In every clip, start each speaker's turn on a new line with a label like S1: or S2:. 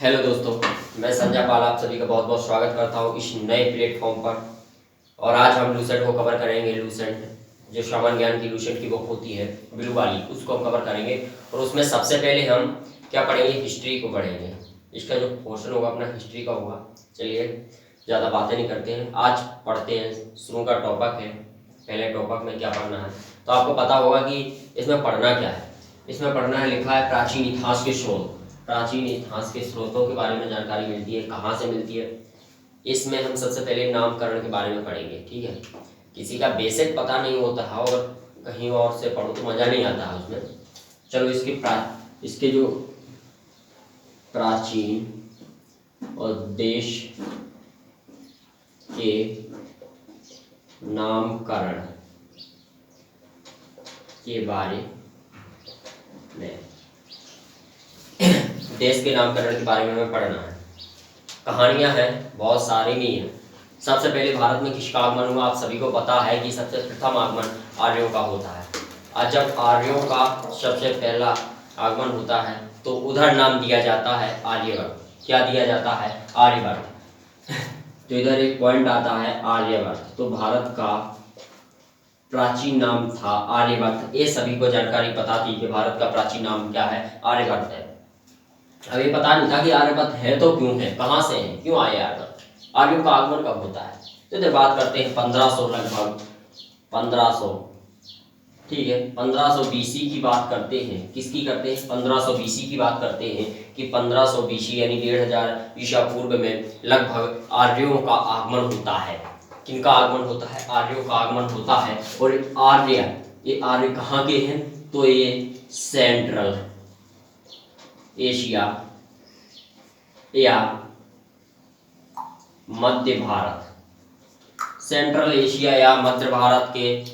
S1: Hello दोस्तों, मैं संजय पाल आप सभी का बहुत बहुत स्वागत करता हूँ इस नए प्लेटफॉर्म पर। और आज हम लूसेंट को कवर करेंगे। लूसेंट जो सामान्य ज्ञान की लूसेंट की बुक होती है ब्लू वाली, उसको हम कवर करेंगे। और उसमें सबसे पहले हम क्या पढ़ेंगे, हिस्ट्री को पढ़ेंगे। इसका जो पोर्शन होगा अपना हिस्ट्री का होगा। चलिए ज़्यादा बातें नहीं करते हैं, आज पढ़ते हैं। शुरू का टॉपिक है, पहले टॉपिक में क्या पढ़ना है तो आपको पता होगा कि इसमें पढ़ना क्या है। इसमें पढ़ना है, लिखा है प्राचीन इतिहास के स्रोत। प्राचीन इतिहास के स्रोतों के बारे में जानकारी मिलती है, कहाँ से मिलती है। इसमें हम सबसे पहले नामकरण के बारे में पढ़ेंगे। ठीक है, किसी का बेसिक पता नहीं होता है और कहीं और से पढ़ो तो मज़ा नहीं आता है उसमें। चलो इसके जो प्राचीन और देश के नामकरण के बारे में, देश के नामकरण के बारे में हमें पढ़ना है। कहानियां हैं, बहुत सारी नहीं है। सबसे पहले भारत में किसका आगमन हुआ, आप सभी को पता है कि सबसे प्रथम आगमन आर्यों का होता है। और जब आर्यों का सबसे पहला आगमन होता है तो उधर नाम दिया जाता है आर्यवर्त। क्या दिया जाता है? आर्यवर्त। तो इधर एक पॉइंट आता है आर्यवर्त। तो भारत का प्राचीन नाम था आर्यवर्त। ये सभी को जानकारी पता थी कि भारत का प्राचीन नाम क्या है, आर्यवर्त है। अभी पता नहीं था कि आर्यवर्त है तो क्यों है, कहाँ से है, क्यों आए आर्यवर्त, आर्यों का आगमन कब होता है। तो इधर बात करते हैं 1500, लगभग 1500। ठीक है, 1500 बीसी की बात करते हैं। किसकी करते हैं? 1500 बीसी की बात करते हैं कि 1500 बीसी यानी 1500 ईसा पूर्व में लगभग आर्यों का आगमन होता है। किनका आगमन होता है? आर्यों का आगमन होता है। और ये आर्य कहाँ के हैं? तो ये सेंट्रल एशिया या मध्य भारत, सेंट्रल एशिया या मध्य भारत के,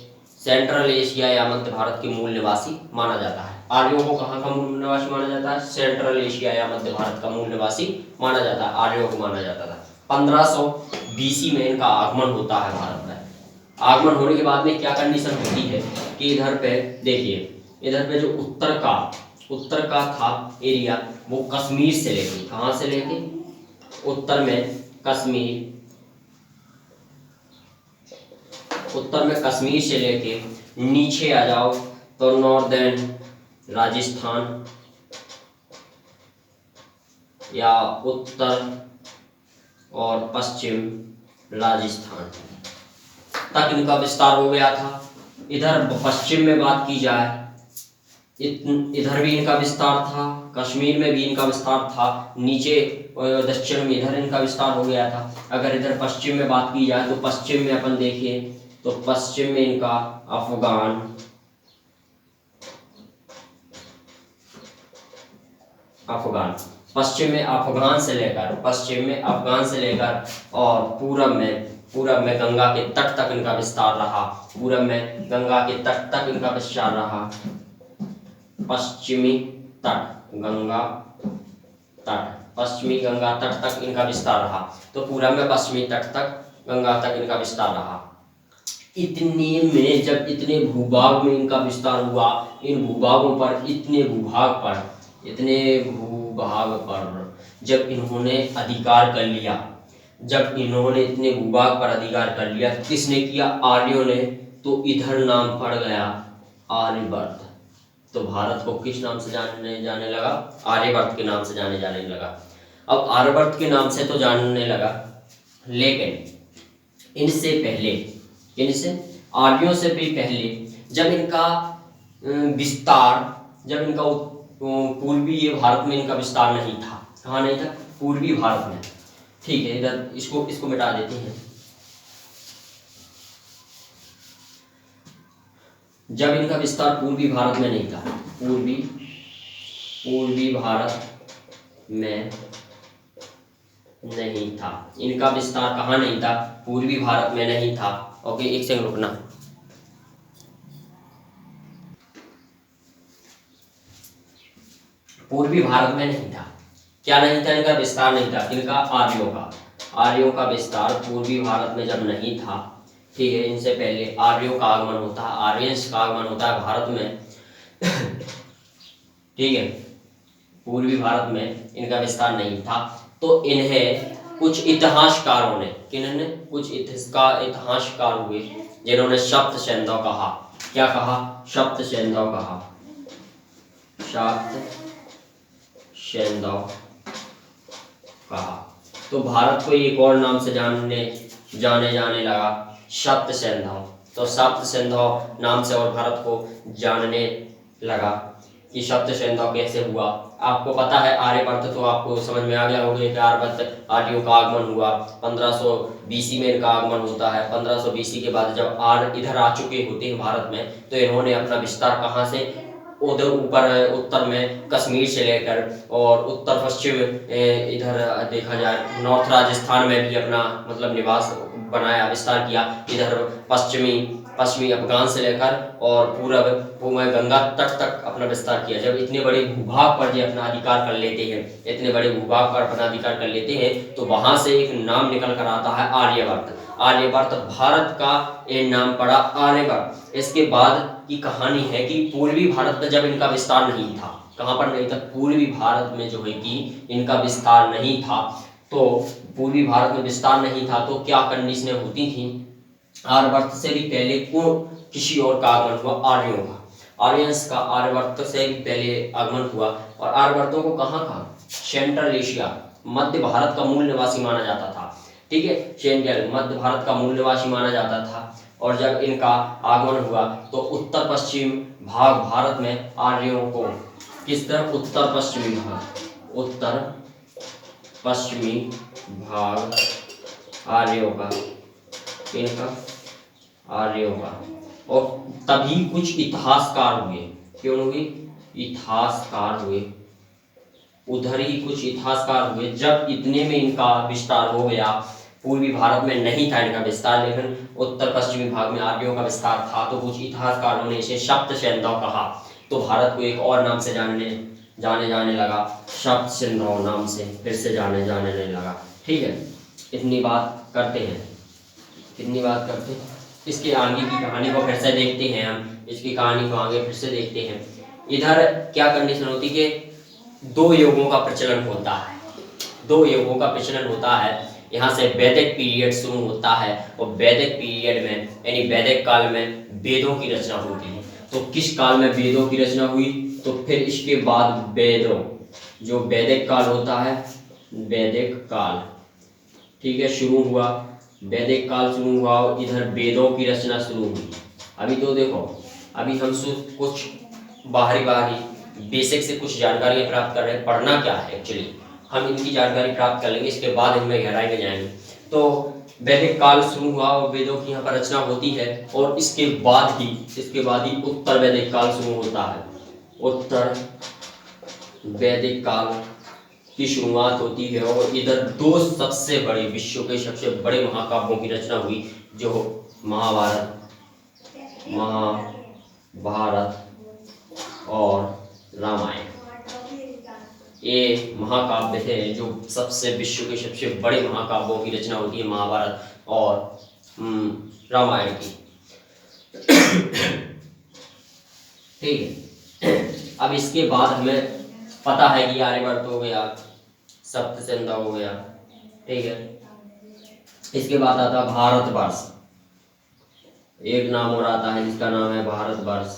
S1: सेंट्रल एशिया या मध्य भारत के मूल निवासी माना जाता है। आर्यों को कहाँ का मूल निवासी माना जाता है? सेंट्रल एशिया या मध्य भारत का मूल निवासी माना जाता है, आर्यों को माना जाता था। 1500 बीसी में इनका आगमन होता है भारत में। आगमन होने के बाद में क्या कंडीशन होती है कि इधर पे देखिए, इधर पे जो उत्तर का था एरिया, वो कश्मीर से लेके, कहाँ से लेके? उत्तर में कश्मीर से लेके नीचे आ जाओ तो नॉर्दर्न राजस्थान या उत्तर और पश्चिम राजस्थान तक इनका विस्तार हो गया था। इधर पश्चिम में बात की जाए, इधर भी इनका विस्तार था, कश्मीर में भी इनका विस्तार था, नीचे दक्षिण में इधर इनका विस्तार हो गया था। अगर इधर पश्चिम में बात की जाए तो पश्चिम में अपन देखें तो पश्चिम में इनका अफगान, पश्चिम में अफगान से लेकर और पूरब में गंगा के तट तक इनका विस्तार रहा। पूरब में गंगा के तट तक इनका विस्तार रहा। पश्चिमी गंगा तट तक इनका विस्तार रहा। तो पूरब में पश्चिमी तट तक गंगा तक इनका विस्तार रहा। इतने में जब इतने भूभाग में इनका विस्तार हुआ, इन भूभागों पर इतने भूभाग पर जब इन्होंने अधिकार कर लिया, इतने भूभाग पर अधिकार कर लिया, किसने किया? आर्यों ने। तो इधर नाम पड़ गया आर्यवर्त। तो भारत को किस नाम से जाने लगा? आर्यवर्त के नाम से जाने लगा। अब आर्यवर्त के नाम से तो जानने लगा, लेकिन आर्यों से भी पहले जब इनका पूर्वी ये भारत में इनका विस्तार नहीं था। कहाँ नहीं था? पूर्वी भारत में। ठीक है, इधर इसको मिटा देते हैं। जब इनका विस्तार पूर्वी भारत में नहीं था, पूर्वी भारत में नहीं था, इनका विस्तार कहाँ नहीं था? पूर्वी भारत में नहीं था। ओके, एक सेकंड रुकना। पूर्वी भारत में नहीं था। क्या नहीं था? इनका विस्तार नहीं था। इनका आर्यों का विस्तार पूर्वी भारत में जब नहीं था, ठीक है, इनसे पहले आर्यों का आगमन होता है, आर्यंस का आगमन होता है भारत में। ठीक है, पूर्वी भारत में इनका विस्तार नहीं था। तो इन्हें कुछ इतिहासकारों ने, किन्होंने, कुछ इतिहासकार हुए जिन्होंने सप्त सैंधव कहा। क्या कहा? सप्त सैंधव कहा। सप्त सैंधव कहा। तो भारत को एक और नाम से जाने लगा, सप्त सैंधव। तो सप्त सैंधव नाम से और भारत को जानने लगा कि सप्त सैंधव कैसे हुआ। आपको पता है आर्यभट्ट, तो आपको समझ में आ गया होगा कि आर्यभट्ट आर्यों का आगमन हुआ 1500 बीसी में इनका आगमन होता है। 1500 बीसी के बाद जब आर्य इधर आ चुके होते हैं भारत में, तो इन्होंने अपना विस्तार कहाँ से, उधर ऊपर उत्तर में कश्मीर से लेकर और उत्तर पश्चिम इधर देखा जाए नॉर्थ राजस्थान में भी अपना मतलब निवास बनाया, विस्तार किया। इधर पश्चिमी अफगान से लेकर और पूर्व में गंगा तट तक अपना विस्तार किया। जब इतने बड़े भूभाग पर ये अपना अधिकार कर लेते हैं, इतने बड़े भूभाग पर अपना अधिकार कर लेते हैं, तो वहां से एक नाम निकल कर आता है आर्यभट्ट। आर्यभट्ट, भारत का ये नाम पड़ा आर्यभट्ट। इसके बाद की कहानी है कि पूर्वी भारत में जब इनका विस्तार नहीं था, कहां पर नहीं था, पूर्वी भारत में जो है कि इनका विस्तार नहीं था। तो पूर्वी भारत में विस्तार नहीं था तो क्या कंडीशनें होती थी? आर्यभट्ट से भी पहले किसी और का आगमन हुआ, आर्यों का, आर्यंस का आर्यभट्ट से भी पहले आगमन हुआ। और आर्यभट्टों को कहाँ सेंट्रल एशिया, मध्य भारत का मूल निवासी माना जाता था। ठीक है, सेंट्रल मध्य भारत का मूल निवासी माना जाता था। और जब इनका आगमन हुआ तो उत्तर पश्चिम भाग भारत में आर्यों को किस तरह, उत्तर पश्चिमी भाग आर्यों का, इनका आर्यों का। और तभी कुछ इतिहासकार हुए। क्यों हुए? इतिहासकार हुए, उधर ही कुछ इतिहासकार हुए जब इतने में इनका विस्तार हो गया। पूर्वी भारत में नहीं था इनका विस्तार, लेकिन उत्तर पश्चिमी भाग में आर्यों का विस्तार था। तो कुछ इतिहासकारों ने इसे सप्त सैंधव कहा। तो भारत को एक और नाम से जाने लगा, सप्त सैंधव नाम से फिर से जाने लगा। ठीक है, इतनी बात करते हैं। इसके आगे की कहानी को फिर से देखते हैं हम, इसकी कहानी को आगे फिर से देखते हैं। इधर क्या कंडीशन होती है कि दो युगों का प्रचलन होता है। यहाँ से वैदिक पीरियड शुरू होता है और वैदिक पीरियड में यानी वैदिक काल में वेदों की रचना होती है। तो किस काल में वेदों की रचना हुई? तो फिर इसके बाद वेदों, जो वैदिक काल होता है, वैदिक काल, ठीक है, शुरू हुआ, वैदिक काल शुरू हुआ और इधर वेदों की रचना शुरू हुई। अभी तो देखो, अभी हम कुछ बाहरी बेसिक से कुछ जानकारियाँ प्राप्त कर रहे हैं। पढ़ना क्या है एक्चुअली, हम इनकी जानकारी प्राप्त कर लेंगे, इसके बाद इनमें गहराई में जाएंगे। तो वैदिक काल शुरू हुआ और वेदों की यहाँ पर रचना होती है और इसके बाद ही उत्तर वैदिक काल शुरू होता है। उत्तर वैदिक काल की शुरुआत होती है और इधर दो सबसे बड़े, विश्व के सबसे बड़े महाकाव्यों की रचना हुई, जो महाभारत और रामायण। ये महाकाव्य थे जो विश्व के सबसे बड़े महाकाव्यों की रचना होती है, महाभारत और रामायण की। ठीक है, अब इसके बाद हमें पता है कि आर्यभट्ट हो गया, सप्त सैंधव हो गया। ठीक है, इसके बाद आता भारतवर्ष। एक नाम और आता है जिसका नाम है भारतवर्ष।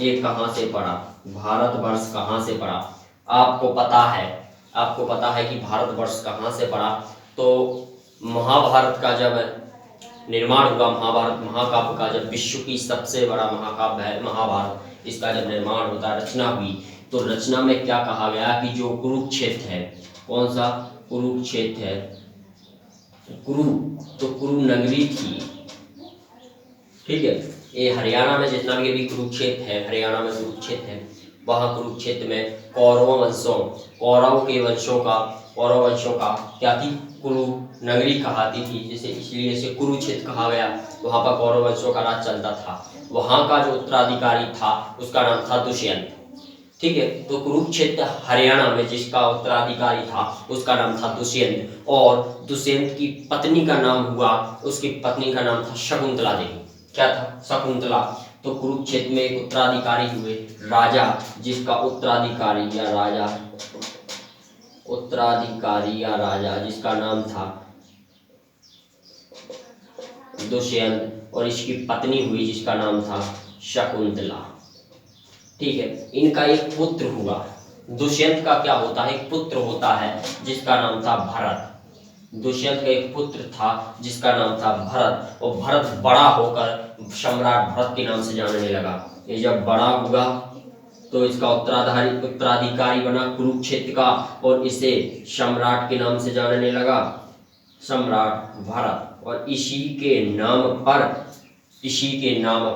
S1: ये कहाँ से पड़ा? भारतवर्ष कहाँ से पड़ा? आपको पता है कि भारतवर्ष कहाँ से पड़ा? तो महाभारत का जब निर्माण हुआ, महाभारत महाकाव्य का जब विश्व की सबसे बड़ा महाकाव्य है महाभारत, इसका जब निर्माण होता, रचना हुई, तो रचना में क्या कहा गया कि जो कुरुक्षेत्र है, कौन सा कुरुक्षेत्र है, कुरु नगरी थी। ठीक है, ये हरियाणा में जितना भी अभी कुरुक्षेत्र है, हरियाणा में कुरुक्षेत्र है, वहाँ कुरुक्षेत्र में कौरव वंशों का क्या थी, कुरु नगरी कहती थी, जिसे इसलिए इसे कुरुक्षेत्र कहा गया। वहाँ पर कौरव वंशों का राज चलता था। वहाँ का जो उत्तराधिकारी था उसका नाम था दुष्यंत। ठीक है, तो कुरुक्षेत्र हरियाणा में जिसका उत्तराधिकारी था उसका नाम था दुष्यंत, और दुष्यंत की पत्नी का नाम हुआ, उसकी पत्नी का नाम था शकुंतला देवी। क्या था? शकुंतला। तो कुरुक्षेत्र में एक उत्तराधिकारी हुए राजा, जिसका उत्तराधिकारी या राजा जिसका नाम था दुष्यंत, और इसकी पत्नी हुई जिसका नाम था शकुंतला। ठीक है, इनका एक पुत्र हुआ। दुष्यंत का क्या होता है, एक पुत्र होता है जिसका नाम था भरत। दुष्यंत का एक पुत्र था जिसका नाम था भरत, और भरत बड़ा होकर सम्राट भरत के नाम से जानने लगा। ये जब बड़ा हुआ तो इसका उत्तराधिकारी बना कुरुक्षेत्र का, और इसे सम्राट के नाम से जानने लगा, सम्राट भरत। और इसी के नाम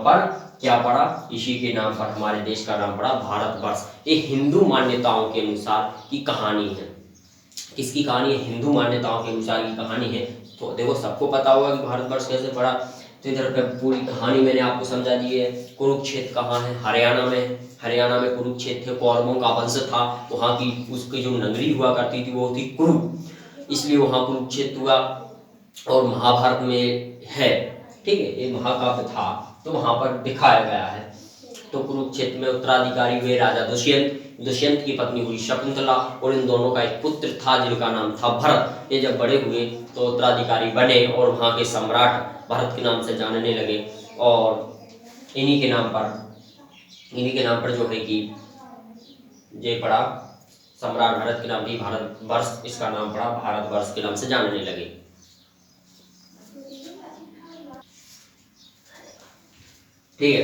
S1: पर क्या पड़ा, इसी के नाम पर हमारे देश का नाम पड़ा भारतवर्ष। ये हिंदू मान्यताओं के अनुसार की कहानी है। किसकी कहानी है, हिंदू मान्यताओं के अनुसार की कहानी है। तो देखो सबको पता होगा कि भारतवर्ष कैसे पड़ा, तो इधर पे पूरी कहानी मैंने आपको समझा दी है। कुरुक्षेत्र कहाँ है, हरियाणा में। हरियाणा में कुरुक्षेत्र कौरवों का वंश था, वहाँ की उसकी जो नगरी हुआ करती थी वो थी कुरु, इसलिए वहाँ कुरुक्षेत्र हुआ। और महाभारत में है, ठीक है, ये महाकाव्य था तो वहाँ पर दिखाया गया है। तो कुरुक्षेत्र में उत्तराधिकारी हुए राजा दुष्यंत की पत्नी हुई शकुंतला, और इन दोनों का एक पुत्र था जिनका नाम था भरत। ये जब बड़े हुए तो उत्तराधिकारी बने और वहाँ के सम्राट भरत के नाम से जानने लगे, और इन्हीं के नाम पर जो है कि ये पड़ा सम्राट भरत के नाम भी भारतवर्ष, इसका नाम पड़ा भारतवर्ष के नाम से जानने लगे। ठीक है,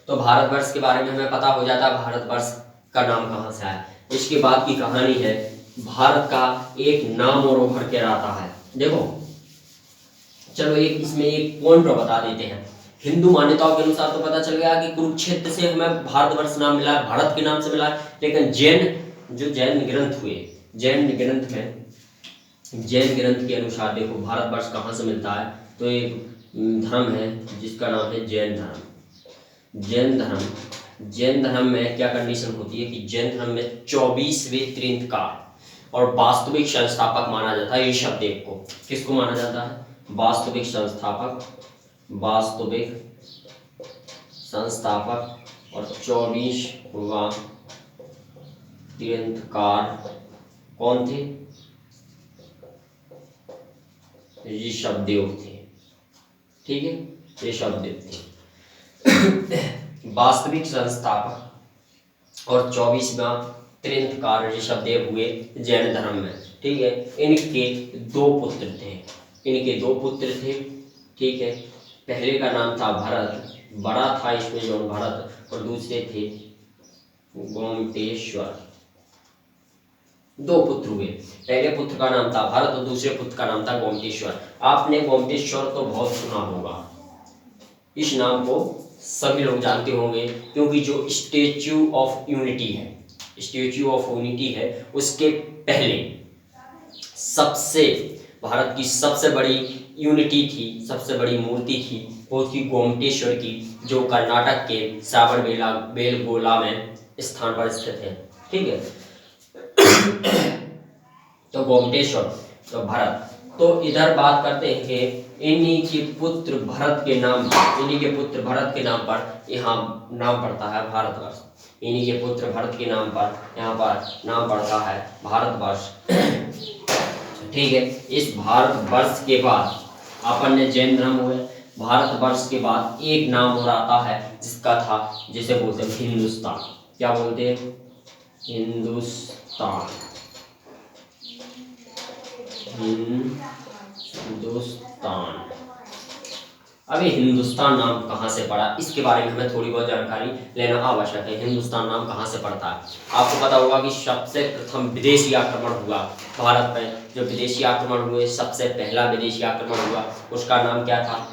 S1: तो भारतवर्ष के बारे में हमें पता हो जाता है भारतवर्ष का नाम कहाँ से आया। इसके बाद की कहानी है, भारत का एक नाम और उभर के आता है। देखो चलो इसमें एक पॉइंट और बता देते हैं। हिंदू मान्यताओं के अनुसार तो पता चल गया कि कुरुक्षेत्र से हमें भारतवर्ष नाम मिला, भारत के नाम से मिला, लेकिन जैन ग्रंथ हुए, जैन ग्रंथ के अनुसार देखो भारतवर्ष कहाँ से मिलता है। तो एक धर्म है जिसका नाम है जैन धर्म। जैन धर्म में क्या कंडीशन होती है कि जैन धर्म में 24वें तीर्थंकर और वास्तविक संस्थापक माना जाता है ऋषभदेव को। किसको माना जाता है, वास्तविक संस्थापक और 24वां तीर्थंकर कौन थे, ऋषभदेव थे। ठीक है, ऋषभदेव थे वास्तविक संस्थापक, और 24वां तीर्थंकर ऋषभदेव हुए जैन धर्म में। ठीक है, इनके दो पुत्र थे। ठीक है, पहले का नाम था भरत, बड़ा था इसमें जो भरत, और दूसरे थे गोमटेश्वर। दो पुत्र हुए, पहले पुत्र का नाम था भरत और दूसरे पुत्र का नाम था गोमटेश्वर। आपने गोमटेश्वर तो बहुत सुना होगा, इस नाम को सभी लोग जानते होंगे, क्योंकि जो स्टैच्यू ऑफ यूनिटी है उसके पहले भारत की सबसे बड़ी सबसे बड़ी मूर्ति थी, वो थी गोमटेश्वर की, जो कर्नाटक के श्रावणबेलगोला में स्थान पर स्थित है। ठीक है, तो गोमटेश्वर, तो भरत। तो इधर बात करते हैं कि इन्हीं के पुत्र भरत के नाम पर यहाँ नाम पड़ता है भारतवर्ष। इन्हीं के पुत्र भरत के नाम पर यहाँ पर नाम पड़ता है भारतवर्ष। ठीक है, इस भारतवर्ष के बाद अपन ने जैन धर्म हुए, भारतवर्ष के बाद एक नाम और आता है जिसे बोलते हैं हिंदुस्तान। क्या बोलते हैं, हिंदुस्तान। अब ये हिंदुस्तान नाम कहाँ से पड़ा, इसके बारे में हमें थोड़ी बहुत जानकारी लेना आवश्यक है। हिंदुस्तान नाम कहाँ से पड़ता है, आपको पता होगा कि सबसे प्रथम विदेशी आक्रमण हुआ भारत में। जो विदेशी आक्रमण हुए, सबसे पहला विदेशी आक्रमण हुआ, उसका नाम क्या था,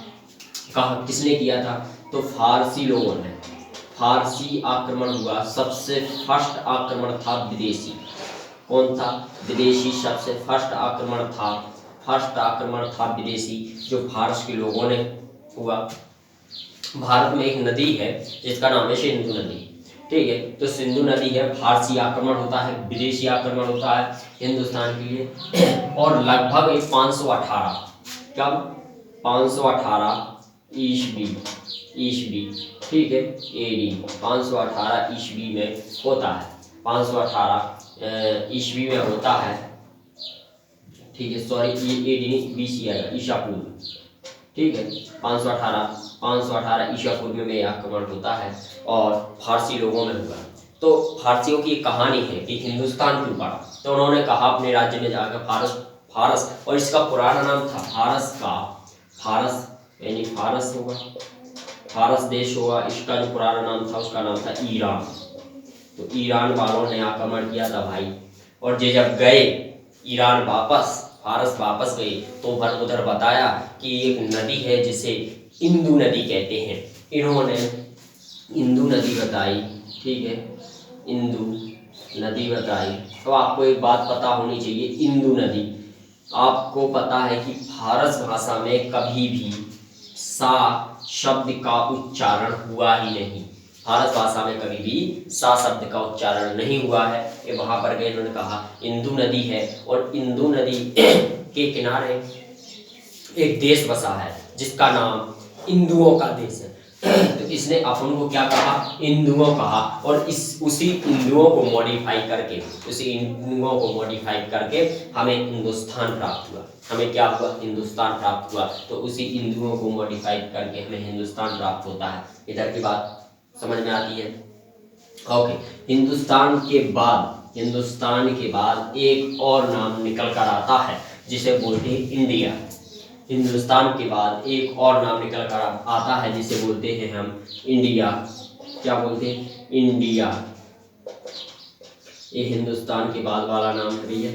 S1: किसने किया था, तो फारसी लोगों ने। फारसी आक्रमण हुआ, सबसे फर्स्ट आक्रमण था विदेशी। कौन था, विदेशी। सबसे फर्स्ट आक्रमण था विदेशी, जो फारस के लोगों ने हुआ। भारत में एक नदी है जिसका नाम है सिंधु नदी। ठीक है, तो सिंधु नदी है, फारसी आक्रमण होता है, विदेशी आक्रमण होता है हिंदुस्तान के लिए। और लगभग 518 ईस्वी ठीक है, AD 518 ईस्वी में होता है, 518 ईस्वी में होता है, ठीक है, सॉरी ये AD नहीं BC आएगा, ईसा पूर्व, ठीक है, 518 ईसा पूर्व में आक्रमण होता है और फारसी लोगों में हुआ। तो फारसियों की कहानी है कि हिंदुस्तान क्यों पड़ा, तो उन्होंने कहा अपने राज्य में जाकर फारस, और इसका पुराना नाम था फारस यानी फारस होगा, फारस देश होगा, इसका जो पुराना नाम था उसका नाम था ईरान। तो ईरान वालों ने आक्रमण किया था भाई, और जब गए ईरान वापस, फारस वापस गए, तो उधर बताया कि एक नदी है जिसे इंदु नदी कहते हैं, इन्होंने इंदु नदी बताई, ठीक है, इंदु नदी बताई। तो आपको एक बात पता होनी चाहिए, इंदु नदी, आपको पता है कि फारस भाषा में कभी भी सा शब्द का उच्चारण हुआ ही नहीं, फारस भाषा में कभी भी सा शब्द का उच्चारण नहीं हुआ है। ये वहां पर गए, उन्होंने कहा इंदु नदी है, और इंदु नदी के किनारे एक देश बसा है जिसका नाम इंदुओं का देश है। तो इसने अपन को क्या कहा, इंदुओं कहा, और उसी इंदुओं को मॉडिफाई करके हमें हिंदुस्तान प्राप्त हुआ। हमें क्या हुआ, हिंदुस्तान प्राप्त हुआ। तो उसी इंदुओं को मॉडिफाई करके हमें हिंदुस्तान प्राप्त होता है। इधर की बात समझ में आती है? ओके, हिंदुस्तान के बाद एक और नाम निकल कर आता है जिसे बोलते हैं इंडिया। हिंदुस्तान के बाद एक और नाम निकल कर आता है जिसे बोलते हैं हम इंडिया। क्या बोलते हैं? इंडिया। ये हिंदुस्तान के बाद वाला नाम है भैया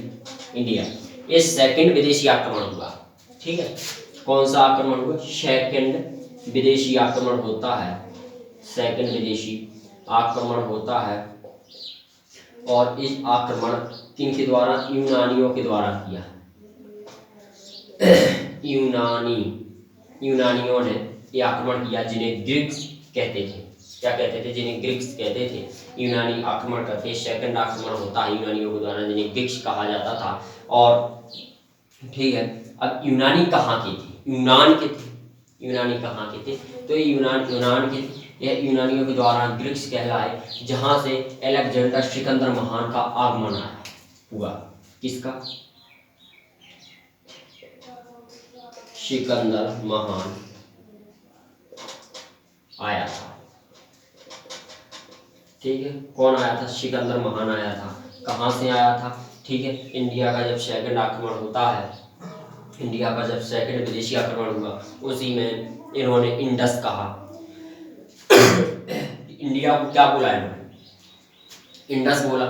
S1: इंडिया। ये सेकंड विदेशी आक्रमण हुआ, ठीक है। कौन सा आक्रमण हुआ? सेकंड विदेशी आक्रमण होता है, सेकंड विदेशी आक्रमण होता है। और इस आक्रमण किनके द्वारा? यूनानियों के द्वारा किया। यूनानियों ने ये आक्रमण किया, जिन्हें ग्रीक्स कहते थे। क्या कहते थे? जिन्हें ग्रीक्स कहते थे। यूनानी आक्रमण करते, सेकंड आक्रमण होता है यूनानियों के द्वारा, जिन्हें ग्रीक्स कहा जाता था। और ठीक है, अब यूनानी कहाँ के थे? यूनान के थे। यूनानी कहाँ के थे? तो ये यूनान के थे। यह यूनानियों के द्वारा ग्रीक्स कहलाए, जहां से अलेक्जेंडर सिकंदर महान का आगमन हुआ। किसका? सिकंदर महान आया था, ठीक है। कौन आया था? सिकंदर महान आया था। कहाँ से आया था? ठीक है, इंडिया का जब सेकंड आक्रमण होता है, इंडिया का जब सेकंड विदेशी आक्रमण हुआ, उसी में इन्होंने इंडस कहा। इंडिया को क्या बोला इन्होंने? इंडस बोला,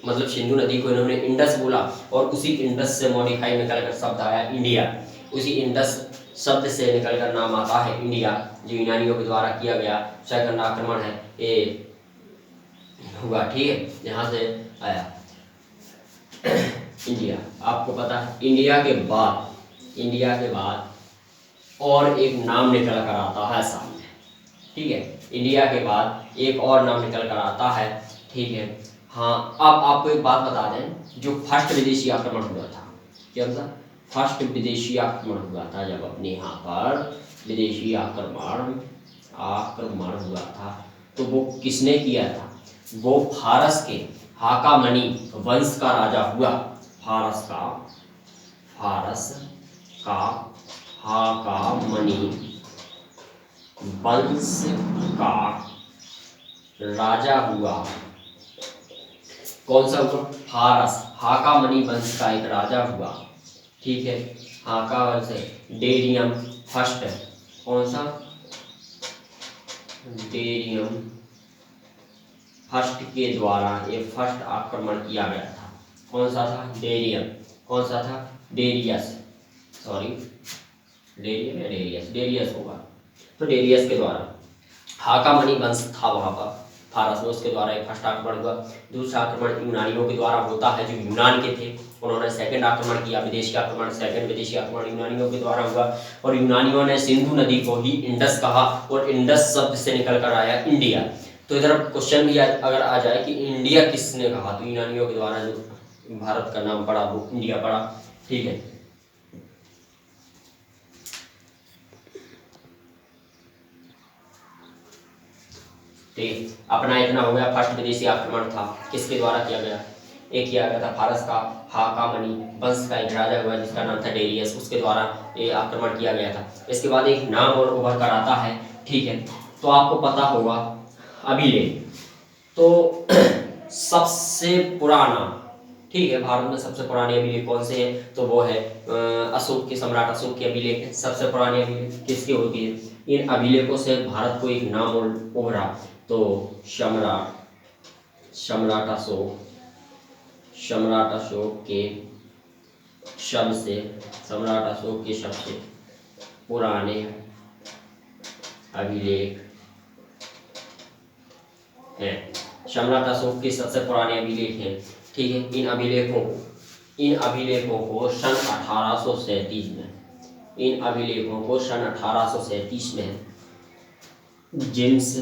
S1: मतलब सिंधु नदी को इन्होंने इंडस बोला, और उसी इंडस से मॉडिफाई निकलकर शब्द आया इंडिया। उसी इंडस शब्द से निकलकर नाम आता है इंडिया, जो यूनानियों के द्वारा किया गया सेकंड आक्रमण है ये हुआ, ठीक है, यहाँ से आया इंडिया। आपको पता है इंडिया के बाद और एक नाम निकल कर आता है सामने, ठीक है। इंडिया के बाद एक और नाम निकल कर आता है, ठीक है। हाँ, अब आपको एक बात बता दें, जो फर्स्ट विदेशी आक्रमण हुआ था, क्या था? फर्स्ट विदेशी आक्रमण हुआ था, जब अपने यहाँ पर विदेशी आक्रमण हुआ था, तो वो किसने किया था? वो फारस के हाकामनी वंश का राजा हुआ। फारस का हाकामनी वंश का राजा हुआ। कौन सा हुआ? फारस हाकामनी वंश का एक राजा हुआ, ठीक है। हाका वंश डेरियम फर्स्ट, कौन सा? डेरियम फर्स्ट के द्वारा ये फर्स्ट आक्रमण किया गया था। कौन सा था? डेरियम। कौन सा था? डेरियस, सॉरी डेरियम या डेरियस होगा। तो डेरियस के द्वारा हाकामनी वंश था वहां पर फारस में, उसके द्वारा एक फर्स्ट आक्रमण हुआ। दूसरा आक्रमण यूनानियों के द्वारा होता है, जो यूनान के थे, उन्होंने सेकंड आक्रमण किया, विदेशी आक्रमण, सेकंड विदेशी आक्रमण यूनानियों के द्वारा हुआ। और यूनानियों ने सिंधु नदी को ही इंडस कहा, और इंडस शब्द से निकल कर आया इंडिया। तो इधर क्वेश्चन भी अगर आ जाए कि इंडिया किसने कहा, तो यूनानियों के द्वारा जो भारत का नाम पड़ा वो इंडिया पड़ा, ठीक है। ठीक, अपना इतना हो गया। फर्स्ट विदेशी आक्रमण था, किसके द्वारा किया गया? एक किया गया था फारस का हाकामनी वंश का एक राजा हुआ जिसका नाम था डेरियस, उसके द्वारा ये आक्रमण किया गया था। इसके बाद एक नाम और उभर कर आता है, ठीक है, तो आपको पता होगा अभिलेख। तो सबसे पुराना, ठीक है, भारत में सबसे पुराने अभिलेख कौन से हैं? तो वो है अशोक के, सम्राट अशोक के अभिलेख है। सबसे पुराने अभिलेख किसके होती है? इन अभिलेखों से भारत को एक नाम उभरा, तो सम्राट अशोक के सबसे पुराने अभिलेख हैं। सम्राट अशोक के सबसे पुराने अभिलेख हैं, ठीक है। इन अभिलेखों को सन 1837 में जेम्स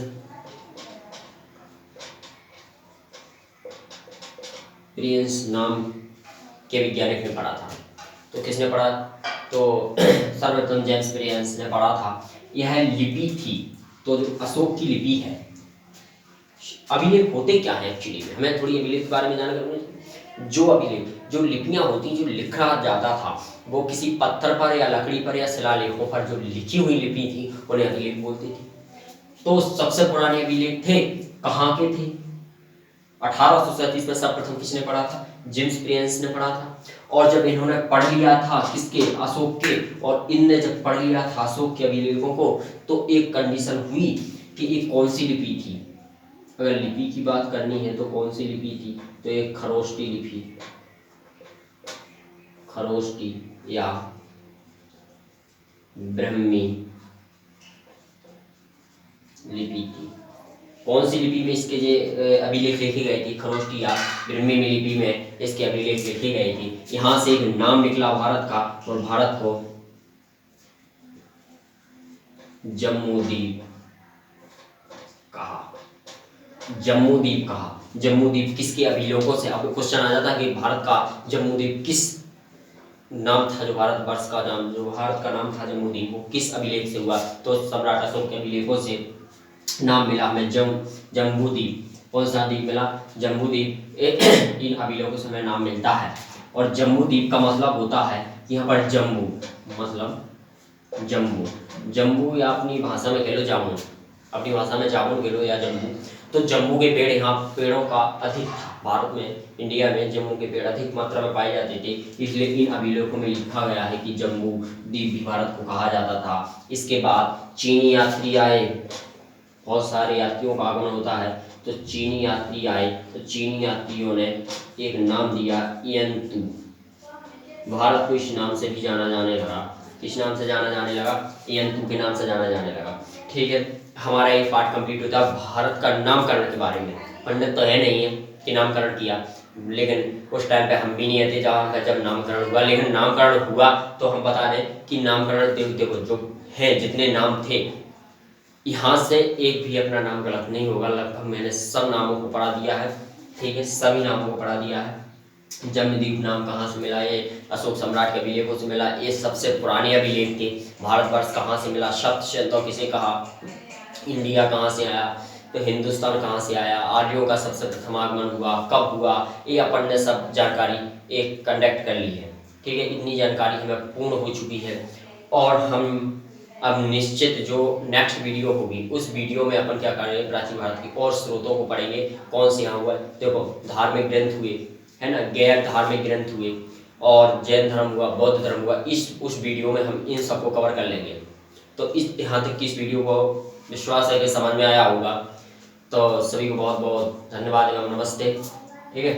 S1: प्रिंस नाम के वैज्ञानिक ने पढ़ा था। तो किसने पढ़ा? तो सर्वप्रथम जेम्स प्रिंस ने पढ़ा था। यह लिपि थी, तो जो अशोक की लिपि है। अभिलेख होते क्या है एक्चुअली में, हमें थोड़ी अभिलेख के बारे में जानकारी। जो अभिलेख, जो लिपियां होती, जो लिखा जाता था, वो किसी पत्थर पर या लकड़ी पर या शिलालेखों पर जो लिखी हुई लिपि थी उन्हें अभिलेख बोलते थे। तो सबसे पुराने अभिलेख थे, कहाँ के थे? 1837 में सर्वप्रथम किसने पढ़ा था? जेम्स प्रिंस ने पढ़ा था। और जब इन्होंने पढ़ लिया था किसके? अशोक के। और इनने जब पढ़ लिया था अशोक के अभिलेखों को, तो एक कंडीशन हुई कि ये कौन सी लिपि थी। अगर लिपि की बात करनी है तो कौन सी लिपि थी? तो एक खरोष्टी या ब्राह्मी लिपि थी। कौन सी लिपि में इसके अभिलेख लिखे गए थे? खरोष्टी या ब्राह्मी लिपि में इसके अभिलेख लिखे गए थे। यहाँ से एक नाम निकला भारत का, और भारत को जम्मूद्वीप कहा। जम्मूद्वीप किसके अभिलेखों से? अब क्वेश्चन आ जाता है कि भारत का जम्मूद्वीप किस नाम था, जो भारतवर्ष का नाम, जो भारत का नाम था जम्मूद्वीप, वो किस अभिलेख से हुआ? तो सम्राट अशोक के अभिलेखों से नाम मिला हमें जम्बूद्वीप। कौन सा द्वीप मिला? जम्बूद्वीप। इन अभिलेखों से हमें नाम मिलता है। और जम्बूद्वीप का मतलब होता है यहाँ पर जम्बू, मतलब जम्बू या अपनी भाषा में कह लो जामुन, अपनी भाषा में जामुन कह लो या जम्बू। तो जम्बू के पेड़, यहाँ पेड़ों का अधिक था भारत में, इंडिया में जम्मू के पेड़ अधिक मात्रा में पाए जाते थे, इसलिए इन अभिलेखों में लिखा गया है कि जम्बू द्वीप भी भारत को कहा जाता था। इसके बाद चीनी यात्री आए, बहुत सारे यात्रियों का आगमन होता है, तो चीनी यात्री आए, तो चीनी यात्रियों ने एक नाम दिया यंतु। भारत को इस नाम से भी जाना जाने लगा। किस नाम से जाना जाने लगा? यंतु के नाम से जाना जाने लगा। ठीक है, हमारा एक पार्ट कंप्लीट होता है भारत का नामकरण के बारे में। पंडित तो है नहीं है कि नामकरण किया, लेकिन उस टाइम पे हम भी नहीं थे जब नामकरण हुआ, लेकिन नामकरण हुआ तो हम बता दें कि नामकरण देखो जो है, जितने नाम थे, यहाँ से एक भी अपना नाम गलत नहीं होगा। लगभग मैंने सब नामों को पढ़ा दिया है। ठीक है, सभी नामों को पढ़ा दिया है। जम्मूद्वीप नाम कहाँ से मिला? ये अशोक सम्राट के अभिलेखों से मिला। ये सबसे पुराने अभिलेख थे। भारतवर्ष कहाँ से मिला? सप्तशृंग किसे कहा? इंडिया कहाँ से आया? तो हिंदुस्तान कहाँ से आया? आर्यों का सबसे प्रथम आगमन हुआ, कब हुआ, ये अपन ने सब जानकारी एक कंडक्ट कर ली है। ठीक है, इतनी जानकारी हमें पूर्ण हो चुकी है। और हम अब निश्चित जो नेक्स्ट वीडियो होगी, उस वीडियो में अपन क्या करेंगे, प्राचीन भारत की और स्रोतों को पढ़ेंगे। कौन से यहाँ हुआ? देखो, धार्मिक ग्रंथ हुए, है ना, गैर धार्मिक ग्रंथ हुए, और जैन धर्म हुआ, बौद्ध धर्म हुआ। उस वीडियो में हम इन सबको कवर कर लेंगे। तो इस यहाँ तक की इस वीडियो को विश्वास है कि समझ में आया होगा। तो सभी को बहुत बहुत धन्यवाद एवं नमस्ते। ठीक है।